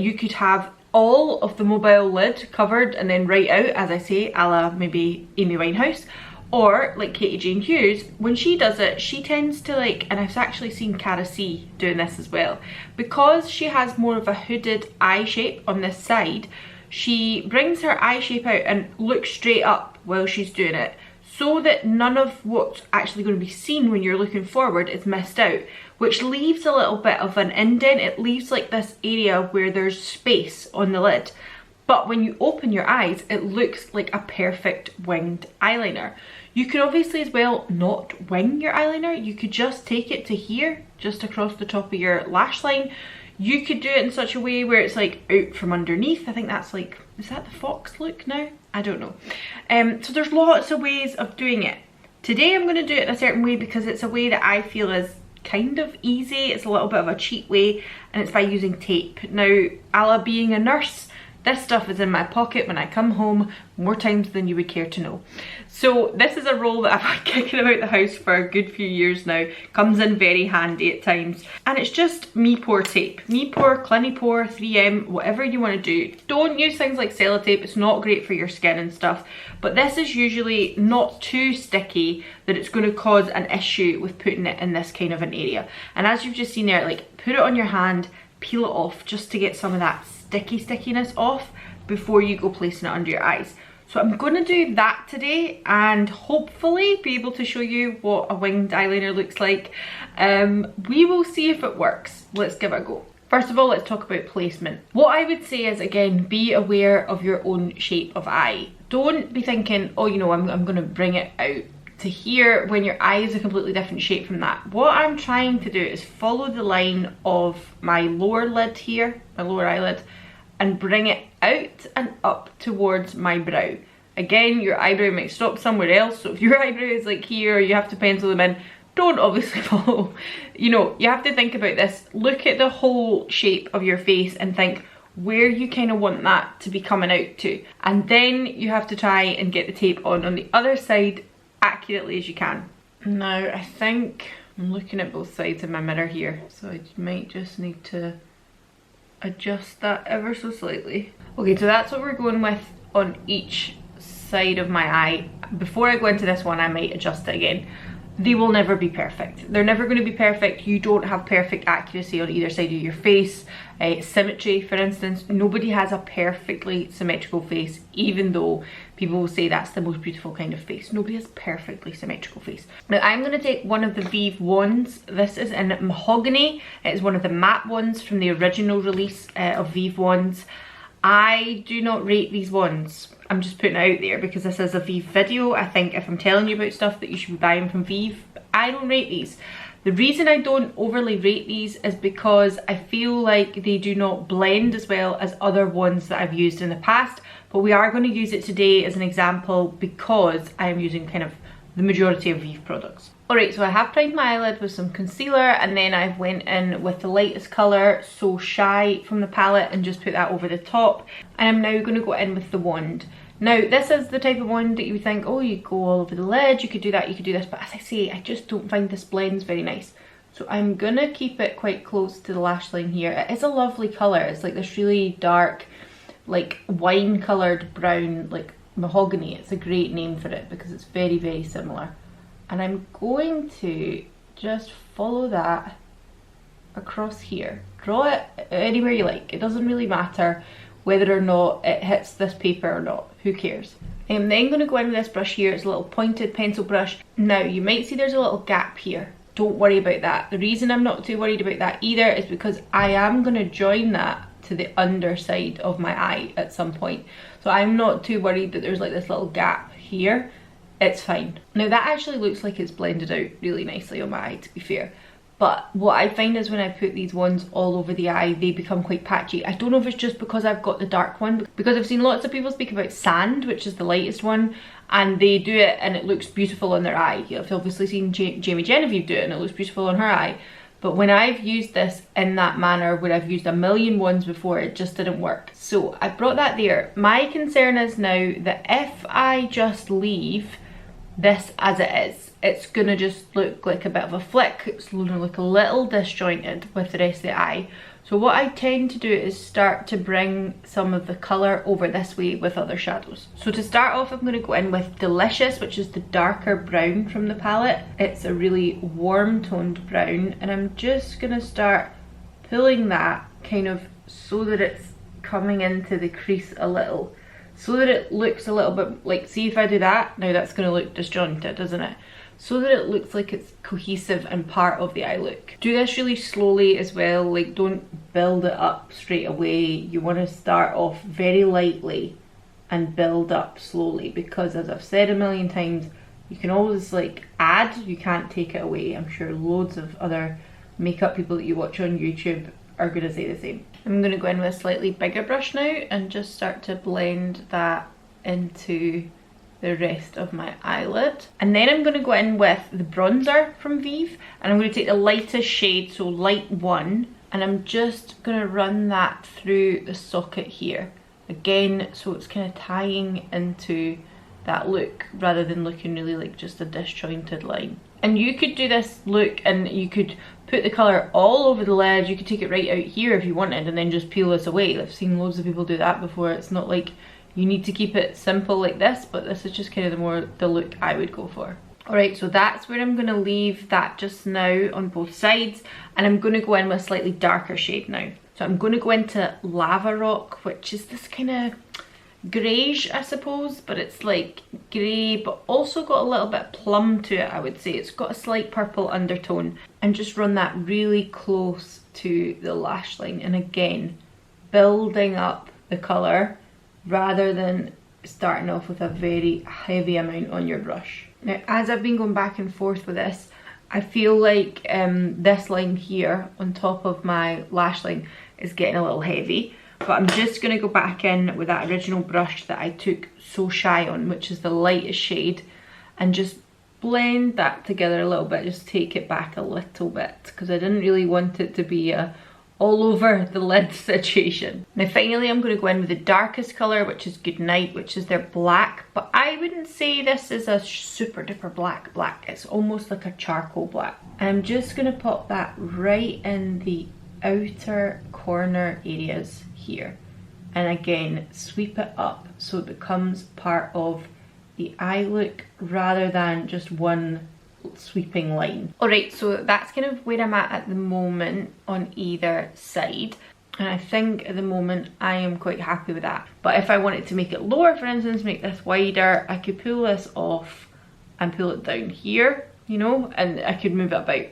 you could have all of the mobile lid covered and then right out, as I say, a la maybe Amy Winehouse. Or like Katie Jane Hughes, when she does it, she tends to like, and I've actually seen Cara C doing this as well, because she has more of a hooded eye shape on this side, she brings her eye shape out and looks straight up while she's doing it, so that none of what's actually going to be seen when you're looking forward is missed out, which leaves a little bit of an indent. It leaves like this area where there's space on the lid. But when you open your eyes, it looks like a perfect winged eyeliner. You can obviously as well not wing your eyeliner. You could just take it to here, just across the top of your lash line. You could do it in such a way where it's like out from underneath. I think that's like, is that the fox look now? I don't know. So there's lots of ways of doing it. Today I'm going to do it a certain way because it's a way that I feel is kind of easy. It's a little bit of a cheat way, and it's by using tape. Now, a la being a nurse, this stuff is in my pocket when I come home more times than you would care to know. So this is a roll that I've had kicking about the house for a good few years now. Comes in very handy at times. And it's just Me-Pore tape. Me-Pore, Clini-Pore, 3M, whatever you want to do. Don't use things like sellotape, it's not great for your skin and stuff. But this is usually not too sticky that it's going to cause an issue with putting it in this kind of an area. And as you've just seen there, like, put it on your hand, peel it off just to get some of that stickiness off before you go placing it under your eyes. So I'm going to do that today and hopefully be able to show you what a winged eyeliner looks like. We will see if it works. Let's give it a go. First of all, let's talk about placement. What I would say is, again, be aware of your own shape of eye. Don't be thinking, oh, you know, I'm going to bring it out to here when your eye is a completely different shape from that. What I'm trying to do is follow the line of my lower lid here, my lower eyelid, and bring it out and up towards my brow. Again, your eyebrow might stop somewhere else, so if your eyebrow is like here, you have to pencil them in, don't obviously follow. You know, you have to think about this. Look at the whole shape of your face and think where you kind of want that to be coming out to. And then you have to try and get the tape on the other side accurately as you can. Now, I think I'm looking at both sides of my mirror here, so I might just need to adjust that ever so slightly. Okay, so that's what we're going with on each side of my eye. Before I go into this one, I might adjust it again. They will never be perfect. They're never going to be perfect. You don't have perfect accuracy on either side of your face. Symmetry, for instance, nobody has a perfectly symmetrical face, even though people will say that's the most beautiful kind of face. Nobody has perfectly symmetrical face. Now, I'm going to take one of the VIEVE ones. This is in mahogany. It's one of the matte ones from the original release of VIEVE ones. I do not rate these ones. I'm just putting it out there because this is a VIEVE video. I think if I'm telling you about stuff that you should be buying from VIEVE, I don't rate these. The reason I don't overly rate these is because I feel like they do not blend as well as other ones that I've used in the past, but we are going to use it today as an example because I am using kind of the majority of VIEVE products. Alright, so I have primed my eyelid with some concealer, and then I've went in with the lightest colour, So Shy, from the palette, and just put that over the top. And I'm now going to go in with the wand. Now, this is the type of wand that you would think, oh, you go all over the lid, you could do that, you could do this, but as I say, I just don't find this blends very nice. So I'm going to keep it quite close to the lash line here. It is a lovely colour. It's like this really dark, like wine coloured brown, like mahogany. It's a great name for it because it's very, very similar. And I'm going to just follow that across here. Draw it anywhere you like. It doesn't really matter whether or not it hits this paper or not. Who cares? I'm then going to go in with this brush here. It's a little pointed pencil brush. Now, you might see there's a little gap here. Don't worry about that. The reason I'm not too worried about that either is because I am going to join that to the underside of my eye at some point. So I'm not too worried that there's like this little gap here. It's fine. Now, that actually looks like it's blended out really nicely on my eye, to be fair. But what I find is when I put these ones all over the eye, they become quite patchy. I don't know if it's just because I've got the dark one, because I've seen lots of people speak about Sand, which is the lightest one, and they do it and it looks beautiful on their eye. You've obviously seen Jamie Genevieve do it and it looks beautiful on her eye. But when I've used this in that manner, where I've used a million ones before, it just didn't work. So I brought that there. My concern is now that if I just leave this as it is, it's gonna just look like a bit of a flick. It's gonna look a little disjointed with the rest of the eye. So what I tend to do is start to bring some of the colour over this way with other shadows. So to start off, I'm going to go in with Delicious, which is the darker brown from the palette. It's a really warm toned brown, and I'm just going to start pulling that kind of so that it's coming into the crease a little, so that it looks a little bit like, see if I do that, now that's going to look disjointed, isn't it? So that it looks like it's cohesive and part of the eye look. Do this really slowly as well, like don't build it up straight away. You want to start off very lightly and build up slowly, because as I've said a million times, you can always like add, you can't take it away. I'm sure loads of other makeup people that you watch on YouTube are gonna stay the same. I'm gonna go in with a slightly bigger brush now and just start to blend that into the rest of my eyelid. And then I'm going to go in with the bronzer from Vieve, and I'm going to take the lightest shade, so light 1, and I'm just going to run that through the socket here. Again, so it's kind of tying into that look rather than looking really like just a disjointed line. And you could do this look and you could put the colour all over the lid. You could take it right out here if you wanted and then just peel this away. I've seen loads of people do that before. It's not like you need to keep it simple like this, but this is just kind of the look I would go for. Alright, so that's where I'm going to leave that just now on both sides, and I'm going to go in with a slightly darker shade now. So I'm going to go into Lava Rock, which is this kind of greyish, I suppose, but it's like grey but also got a little bit of plum to it, I would say. It's got a slight purple undertone, and just run that really close to the lash line, and again building up the colour rather than starting off with a very heavy amount on your brush. Now, as I've been going back and forth with this, I feel like this line here on top of my lash line is getting a little heavy, but I'm just going to go back in with that original brush that I took So Shy on, which is the lightest shade, and just blend that together a little bit, just take it back a little bit, because I didn't really want it to be a all over the lid situation. Now finally I'm going to go in with the darkest colour, which is Goodnight, which is their black, but I wouldn't say this is a super duper black. It's almost like a charcoal black. And I'm just going to pop that right in the outer corner areas here, and again sweep it up so it becomes part of the eye look rather than just one sweeping line. Alright, so that's kind of where I'm at the moment on either side, and I think at the moment I am quite happy with that. But if I wanted to make it lower, for instance, make this wider, I could pull this off and pull it down here, you know, and I could move it about,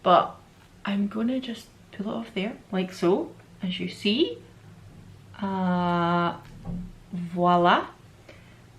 but I'm gonna just pull it off there like so, as you see. Voila.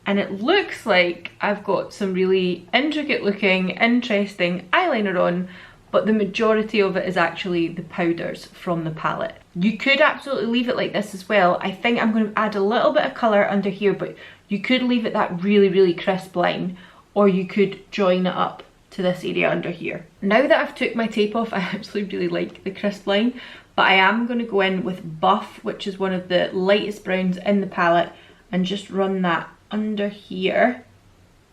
And it looks like I've got some really intricate looking, interesting eyeliner on, but the majority of it is actually the powders from the palette. You could absolutely leave it like this as well. I think I'm going to add a little bit of colour under here, but you could leave it that really crisp line, or you could join it up to this area under here. Now that I've took my tape off, I actually really like the crisp line, but I am going to go in with Buff, which is one of the lightest browns in the palette, and just run that under here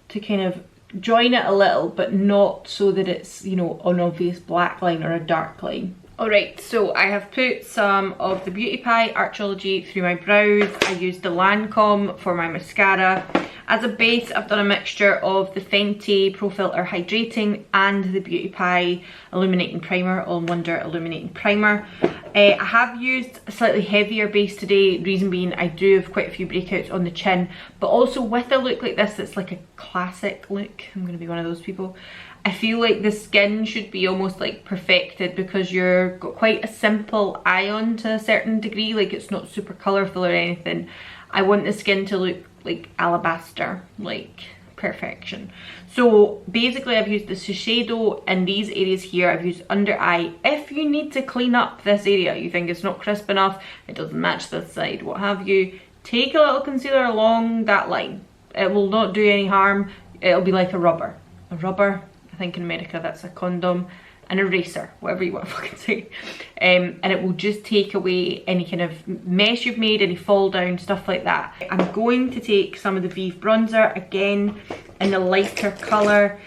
to kind of join it a little, but not so that it's, you know, an obvious black line or a dark line. Alright, so I have put some of the Beauty Pie Archology through my brows. I used the Lancome for my mascara. As a base, I've done a mixture of the Fenty Pro Filter Hydrating and the Beauty Pie Illuminating Primer, All Wonder Illuminating Primer. I have used a slightly heavier base today, reason being I do have quite a few breakouts on the chin, but also with a look like this, it's like a classic look. I'm going to be one of those people. I feel like the skin should be almost like perfected because you're got quite a simple eye on to a certain degree, like it's not super colourful or anything. I want the skin to look like alabaster, like perfection. So basically I've used the Shiseido in these areas here. I've used under eye. If you need to clean up this area, you think it's not crisp enough, it doesn't match this side, what have you, take a little concealer along that line. It will not do any harm. It'll be like a rubber. A rubber, I think in America that's a condom, an eraser, whatever you want to fucking say. And it will just take away any kind of mess you've made, any fall down, stuff like that. I'm going to take some of the Vieve bronzer, again in a lighter colour,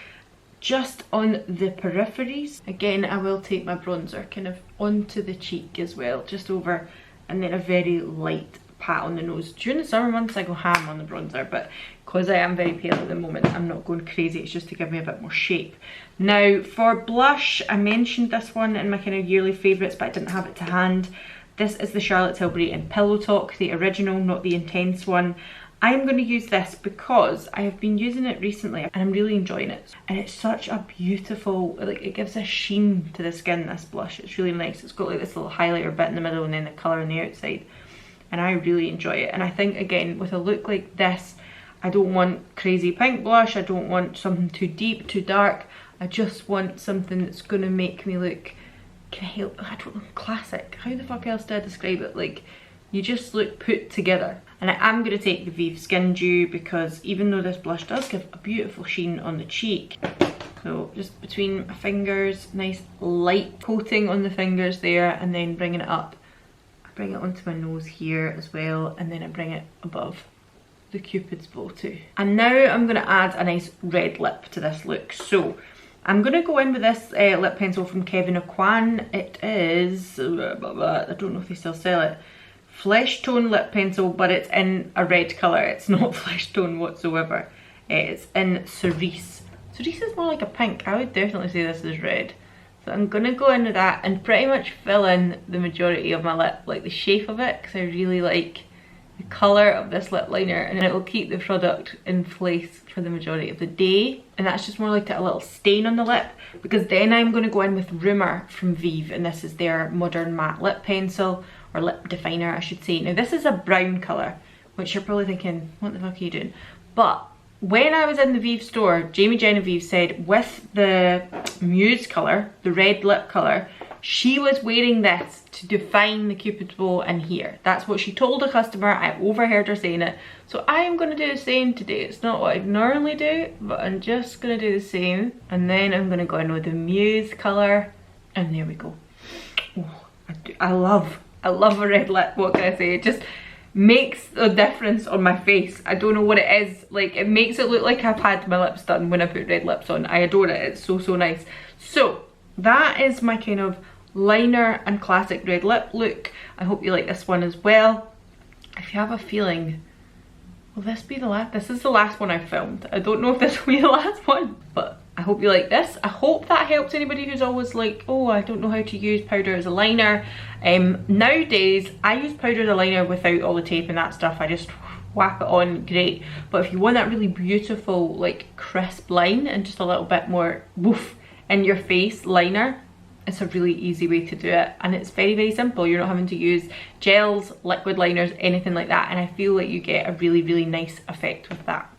just on the peripheries. Again, I will take my bronzer kind of onto the cheek as well, just over, and then a very light pat on the nose. During the summer months I go ham on the bronzer, but because I am very pale at the moment, I'm not going crazy. It's just to give me a bit more shape. Now for blush, I mentioned this one in my kind of yearly favourites, but I didn't have it to hand. This is the Charlotte Tilbury in Pillow Talk, the original, not the intense one. I'm going to use this because I have been using it recently and I'm really enjoying it. And it's such a beautiful, like it gives a sheen to the skin, this blush. It's really nice. It's got like this little highlighter bit in the middle and then the colour on the outside. And I really enjoy it. And I think, again, with a look like this, I don't want crazy pink blush. I don't want something too deep, too dark. I just want something that's going to make me look can I help? I don't know, classic. How the fuck else do I describe it? Like, you just look put together. And I am going to take the VIEVE Skin Dew because even though this blush does give a beautiful sheen on the cheek, so just between my fingers, nice light coating on the fingers there, and then bringing it up. I bring it onto my nose here as well, and then I bring it above the Cupid's bow too. And now I'm going to add a nice red lip to this look. So I'm going to go in with this lip pencil from Kevyn Aucoin. It is, I don't know if they still sell it, flesh tone lip pencil, but it's in a red colour. It's not flesh tone whatsoever. It's in Cerise. Cerise is more like a pink. I would definitely say this is red. So I'm going to go in with that and pretty much fill in the majority of my lip, like the shape of it, because I really like the colour of this lip liner, and it will keep the product in place for the majority of the day. And that's just more like a little stain on the lip, because then I'm going to go in with Rumour from VIEVE, and this is their modern matte lip pencil, or lip definer I should say. Now this is a brown colour, which you're probably thinking, what the fuck are you doing? But when I was in the VIEVE store, Jamie Genevieve said with the Muse colour, the red lip colour, she was wearing this to define the Cupid's bow in here. That's what she told a customer. I overheard her saying it. So I am going to do the same today. It's not what I normally do, but I'm just going to do the same. And then I'm going to go in with the Muse colour. And there we go. Oh, I love a red lip. What can I say? It just makes a difference on my face. I don't know what it is. Like, it makes it look like I've had my lips done when I put red lips on. I adore it. It's so, so nice. So that is my kind of liner and classic red lip look. I hope you like this one as well. If you have a feeling, will this be the last? This is the last one I've filmed. I don't know if this will be the last one, but I hope you like this. I hope that helps anybody who's always like, oh, I don't know how to use powder as a liner. Nowadays, I use powder as a liner without all the tape and that stuff. I just whap it on, great. But if you want that really beautiful, like crisp line and just a little bit more woof in your face liner, it's a really easy way to do it, and it's very, very simple. You're not having to use gels, liquid liners, anything like that, and I feel like you get a really, really nice effect with that.